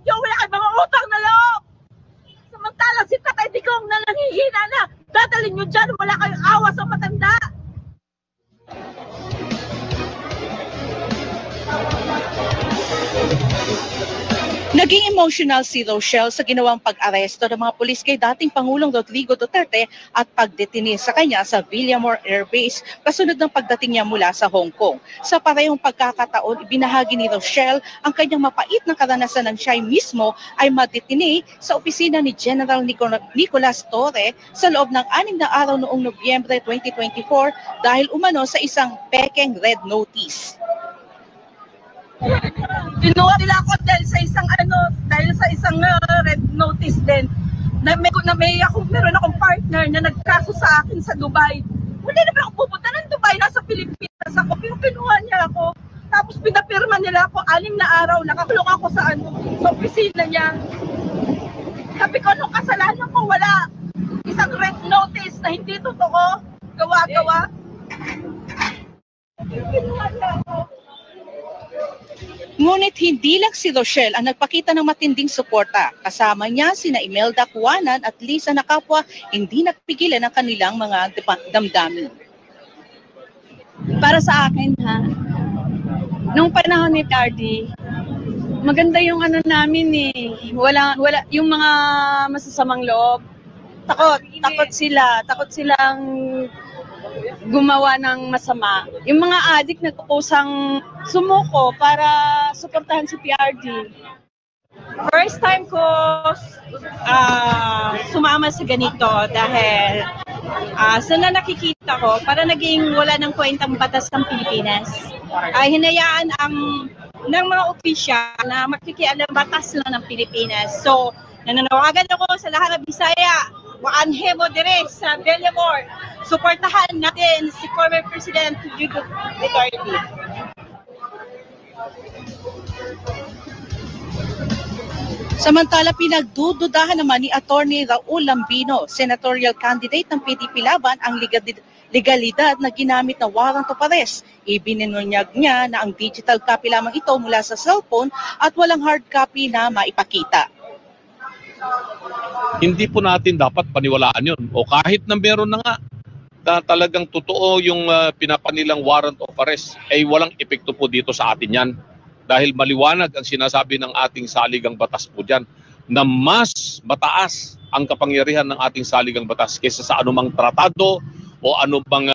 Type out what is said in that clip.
Yung wala kay mga utang na loob. Samantalang si Tatay Digong na nanghihina na, dadalhin nyo dyan, wala kayong awa sa matanda. Naging emotional si Rochelle sa ginawang pag-aresto ng mga pulis kay dating Pangulong Rodrigo Duterte at pagdetini sa kanya sa Villamor Air Base kasunod ng pagdating niya mula sa Hong Kong. Sa parehong pagkakataon, ibinahagi ni Rochelle ang kanyang mapait na karanasan ng siya mismo ay madetini sa opisina ni General Nicolas Torre sa loob ng 6 na araw noong Nobyembre 2024 dahil umano sa isang pekeng red notice. Kinuha nila ako dahil sa isang red notice din. Meron akong partner na nagkaso sa akin sa Dubai. Hindi naman ako pupunta ng Dubai, nasa Pilipinas ako, pero kinuha niya ako. Tapos pinapirma nila ako 6 na araw, nakakulong ako sa opisina niya. Sabi ko, anong kasalanan ko? Wala. Isang red notice na hindi totoo. Gawa-gawa. Kinuha niya ako. Ngunit hindi lang si Rochelle ang nagpakita ng matinding suporta. Kasama niya sina Imelda Cuanan at Lisa na kapwa hindi nagpigilan ang kanilang mga damdamin. Para sa akin nung panahon ni PRD, maganda yung namin wala yung mga masasamang loob. Takot silang gumawa ng masama. Yung mga adik nagkusang sumuko para suportahan si PRD. First time ko sumama sa ganito dahil sa nakikita ko, para naging wala ng kwentang batas ng Pilipinas. Hinayaan ng mga opisyal na makikialam batas lang ng Pilipinas. So, nananawagan ako sa lahat ng Bisaya, waanhebo dire sa Villamor. Suportahan natin si former President Rodrigo Duterte. Samantala, pinagdududahan naman ni Attorney Raul Lambino, senatorial candidate ng PDP Laban, ang legalidad na ginamit na warrant of arrest. Ibinunyag niya na ang digital copy lamang ito mula sa cellphone at walang hard copy na maipakita. Hindi po natin dapat paniwalaan yun. O kahit na meron na nga na talagang totoo yung pinapanilang warrant of arrest, ay walang epekto po dito sa atin yan. Dahil maliwanag ang sinasabi ng ating saligang batas po dyan na mas mataas ang kapangyarihan ng ating saligang batas kaysa sa anumang tratado o anumang